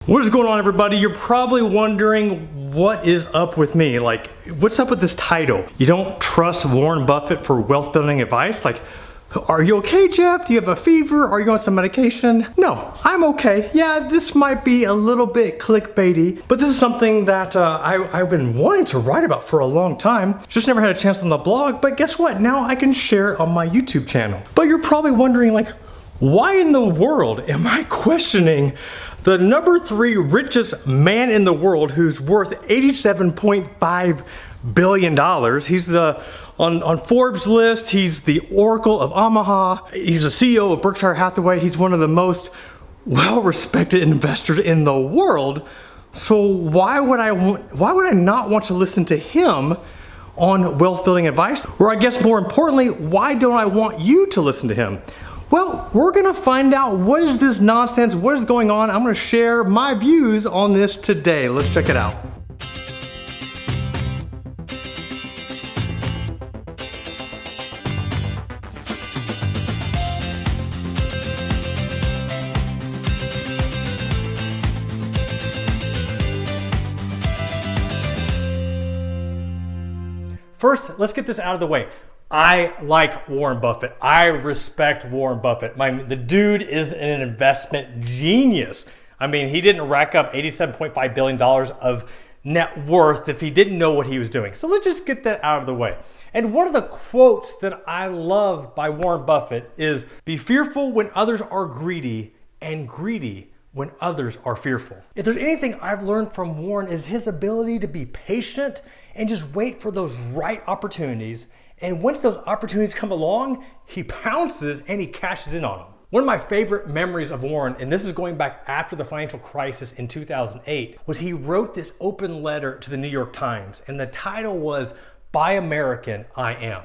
What is going on, everybody? You're probably wondering what is up with me. Like, what's up with this title? You don't trust Warren Buffett for wealth building advice? Like, are you okay, Jeff? Do you have a fever? Are you on some medication? No, I'm okay. Yeah, this might be a little bit clickbaity, but this is something that I've been wanting to write about for a long time. Just never had a chance on the blog, but guess what? Now I can share it on my YouTube channel. But you're probably wondering, like, why in the world am I questioning the number 3 richest man in the world who's worth $87.5 billion? He's on Forbes list. He's the Oracle of Omaha. He's the CEO of Berkshire Hathaway. He's one of the most well-respected investors in the world. So why would I not want to listen to him on wealth building advice? Or I guess more importantly, why don't I want you to listen to him? Well, we're gonna find out what is this nonsense, what is going on. I'm gonna share my views on this today. Let's check it out. First, let's get this out of the way. I like Warren Buffett. I respect Warren Buffett. The dude is an investment genius. I mean, he didn't rack up $87.5 billion of net worth if he didn't know what he was doing. So let's just get that out of the way. And one of the quotes that I love by Warren Buffett is, "Be fearful when others are greedy, and greedy when others are fearful." If there's anything I've learned from Warren is his ability to be patient and just wait for those right opportunities. And once those opportunities come along, he pounces and he cashes in on them. One of my favorite memories of Warren, and this is going back after the financial crisis in 2008, was he wrote this open letter to the New York Times, and the title was, "Buy American, I Am."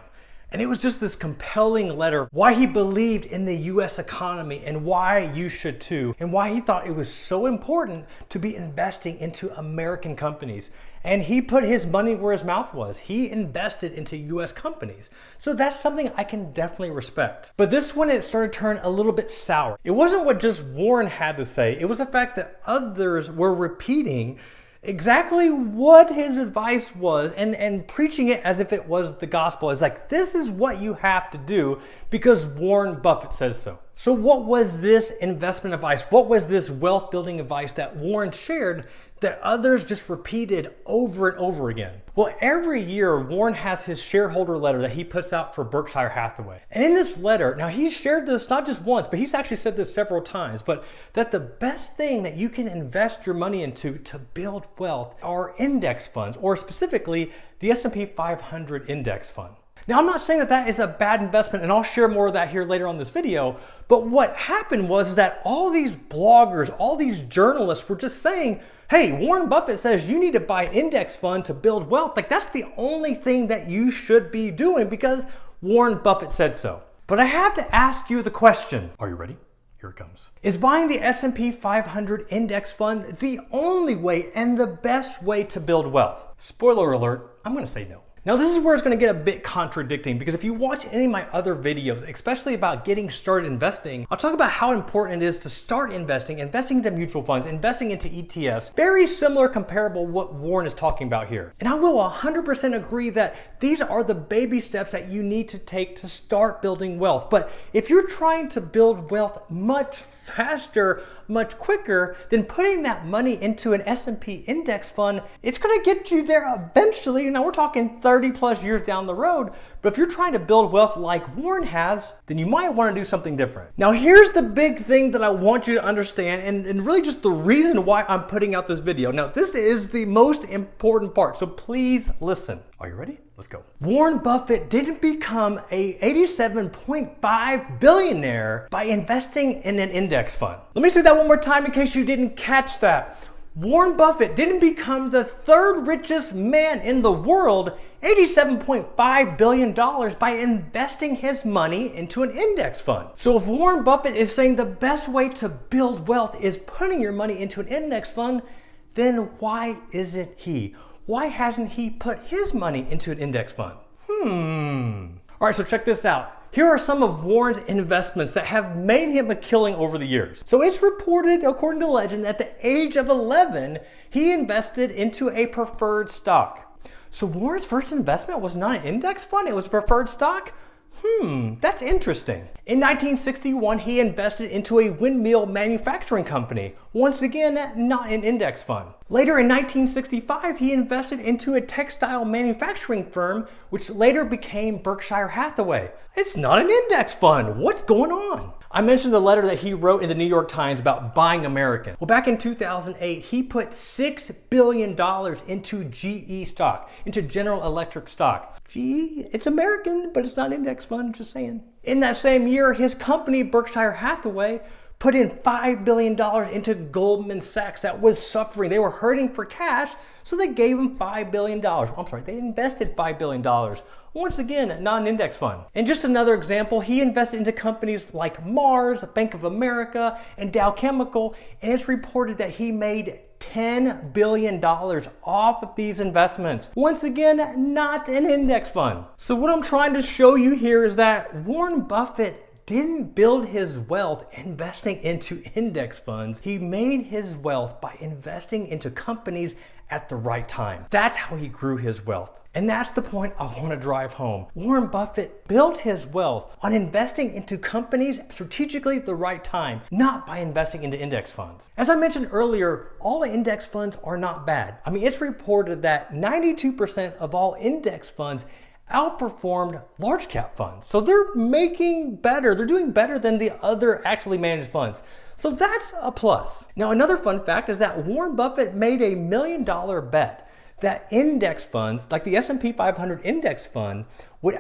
And it was just this compelling letter, why he believed in the US economy and why you should too, and why he thought it was so important to be investing into American companies. And he put his money where his mouth was. He invested into US companies. So that's something I can definitely respect. But this one, it started to turn a little bit sour. It wasn't what just Warren had to say. It was the fact that others were repeating exactly what his advice was and preaching it as if it was the gospel. It's like, this is what you have to do because Warren Buffett says so. So what was this investment advice? What was this wealth building advice that Warren shared that others just repeated over and over again? Well, every year Warren has his shareholder letter that he puts out for Berkshire Hathaway. And in this letter, now he's shared this not just once, but he's actually said this several times, but that the best thing that you can invest your money into to build wealth are index funds, or specifically the S&P 500 index fund. Now, I'm not saying that that is a bad investment, and I'll share more of that here later on this video, but what happened was that all these bloggers, all these journalists were just saying, hey, Warren Buffett says you need to buy an index fund to build wealth. Like, that's the only thing that you should be doing because Warren Buffett said so. But I have to ask you the question. Are you ready? Here it comes. Is buying the S&P 500 index fund the only way and the best way to build wealth? Spoiler alert, I'm going to say no. Now, this is where it's going to get a bit contradicting, because if you watch any of my other videos, especially about getting started investing, I'll talk about how important it is to start investing into mutual funds, investing into ETFs. Very similar, comparable what Warren is talking about here. And I will 100% agree that these are the baby steps that you need to take to start building wealth. But if you're trying to build wealth much faster, much quicker, then putting that money into an S&P index fund, it's going to get you there eventually. Now, we're talking 30 plus years down the road. But if you're trying to build wealth like Warren has, then you might want to do something different. Now, here's the big thing that I want you to understand, and really just the reason why I'm putting out this video. Now, this is the most important part, so please listen. Are you ready? Let's go. Warren Buffett didn't become a $87.5 billionaire by investing in an index fund. Let me say that one more time in case you didn't catch that. Warren Buffett didn't become the 3rd richest man in the world, $87.5 billion, by investing his money into an index fund. So if Warren Buffett is saying the best way to build wealth is putting your money into an index fund, then why isn't he? Why hasn't he put his money into an index fund? All right, so check this out. Here are some of Warren's investments that have made him a killing over the years. So it's reported, according to legend, at the age of 11, he invested into a preferred stock. So Warren's first investment was not an index fund, it was a preferred stock? That's interesting. In 1961, he invested into a windmill manufacturing company. Once again, not an index fund. Later in 1965, he invested into a textile manufacturing firm, which later became Berkshire Hathaway. It's not an index fund. What's going on? I mentioned the letter that he wrote in the New York Times about buying American. Well, back in 2008, he put $6 billion into GE stock, into General Electric stock. GE, it's American, but it's not an index fund, just saying. In that same year, his company, Berkshire Hathaway, put in $5 billion into Goldman Sachs that was suffering. They were hurting for cash, so they gave him $5 billion. I'm sorry, they invested $5 billion. Once again, not an index fund. And just another example, he invested into companies like Mars, Bank of America, and Dow Chemical, and it's reported that he made $10 billion off of these investments. Once again, not an index fund. So what I'm trying to show you here is that Warren Buffett didn't build his wealth investing into index funds. He made his wealth by investing into companies at the right time. That's how he grew his wealth. And that's the point I want to drive home. Warren Buffett built his wealth on investing into companies strategically at the right time, not by investing into index funds. As I mentioned earlier, all index funds are not bad. I mean, it's reported that 92% of all index funds outperformed large cap funds. So they're making better. They're doing better than the other actively managed funds. So that's a plus. Now, another fun fact is that Warren Buffett made a $1 million bet that index funds, like the S&P 500 index fund, would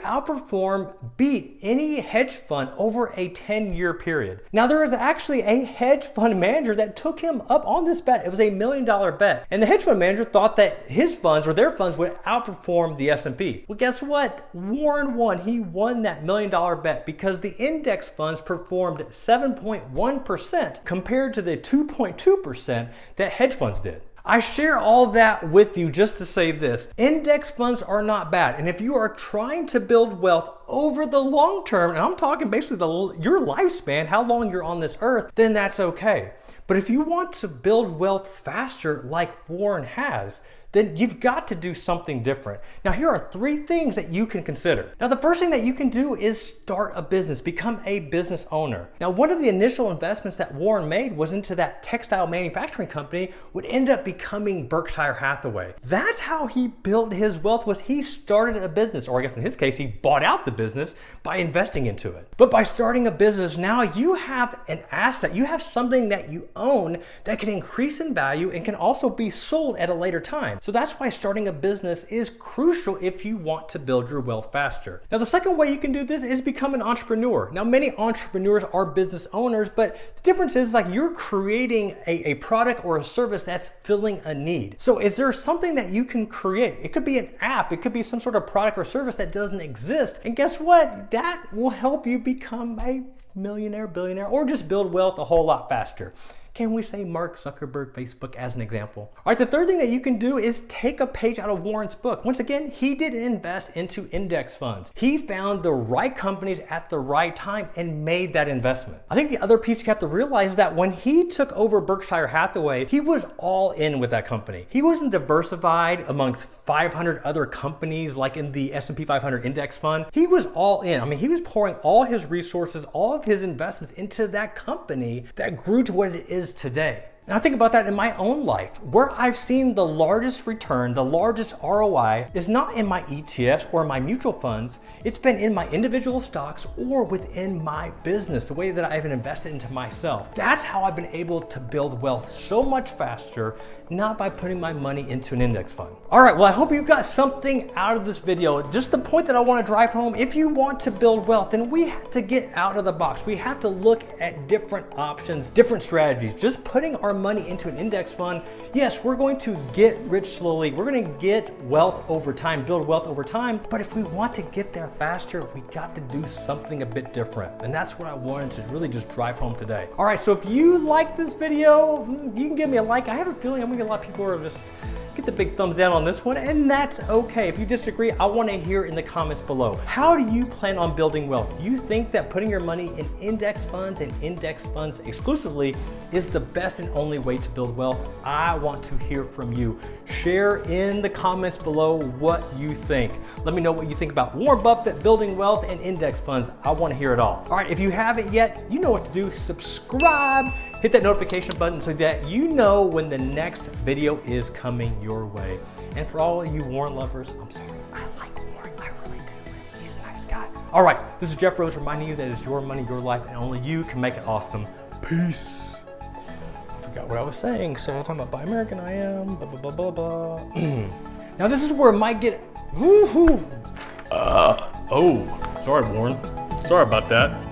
beat any hedge fund over a 10-year period. Now, there was actually a hedge fund manager that took him up on this bet. It was a $1 million bet. And the hedge fund manager thought that his funds or their funds would outperform the S&P. Well, guess what? Warren won. He won that $1 million bet because the index funds performed 7.1% compared to the 2.2% that hedge funds did. I share all that with you just to say this. Index funds are not bad. And if you are trying to build wealth over the long term, and I'm talking basically your lifespan, how long you're on this earth, then that's okay. But if you want to build wealth faster like Warren has, then you've got to do something different. Now, here are 3 things that you can consider. Now, the first thing that you can do is start a business, become a business owner. Now, one of the initial investments that Warren made was into that textile manufacturing company, would end up becoming Berkshire Hathaway. That's how he built his wealth, was he started a business, or I guess in his case, he bought out the business by investing into it. But by starting a business, now you have an asset, you have something that you own that can increase in value and can also be sold at a later time. So that's why starting a business is crucial if you want to build your wealth faster. Now, the second way you can do this is become an entrepreneur. Now, many entrepreneurs are business owners, but the difference is like you're creating a product or a service that's filling a need. So is there something that you can create? It could be an app, it could be some sort of product or service that doesn't exist. And guess what? That will help you become a millionaire, billionaire, or just build wealth a whole lot faster. Can we say Mark Zuckerberg, Facebook as an example? All right, the third thing that you can do is take a page out of Warren's book. Once again, he didn't invest into index funds. He found the right companies at the right time and made that investment. I think the other piece you have to realize is that when he took over Berkshire Hathaway, he was all in with that company. He wasn't diversified amongst 500 other companies like in the S&P 500 index fund. He was all in. I mean, he was pouring all his resources, all of his investments into that company that grew to what it is today. And I think about that in my own life. Where I've seen the largest return, the largest ROI is not in my ETFs or my mutual funds. It's been in my individual stocks or within my business, the way that I've invested into myself. That's how I've been able to build wealth so much faster, not by putting my money into an index fund. All right, well, I hope you got something out of this video. Just the point that I want to drive home, if you want to build wealth, then we have to get out of the box. We have to look at different options, different strategies. Just putting our money into an index fund, yes, we're going to get rich slowly. We're going to get wealth over time, build wealth over time. But if we want to get there faster, we got to do something a bit different. And that's what I wanted to really just drive home today. All right, so if you like this video, you can give me a like. I have a feeling I'm gonna get a lot of people who are just hit the big thumbs down on this one, and that's okay. If you disagree, I want to hear in the comments below. How do you plan on building wealth? Do you think that putting your money in index funds and index funds exclusively is the best and only way to build wealth? I want to hear from you. Share in the comments below what you think. Let me know what you think about Warren Buffett, building wealth, and index funds. I want to hear it all. All right, if you haven't yet, you know what to do. Subscribe, hit that notification button so that you know when the next video is coming your way. And for all of you Warren lovers, I'm sorry, I like Warren, I really do. He's a nice guy. All right, this is Jeff Rose reminding you that it's your money, your life, and only you can make it awesome. Peace. I forgot what I was saying. So I'm talking about Buy American, I am, blah, blah, blah, blah, blah. Now this is where it might get, oh, sorry Warren. Sorry about that.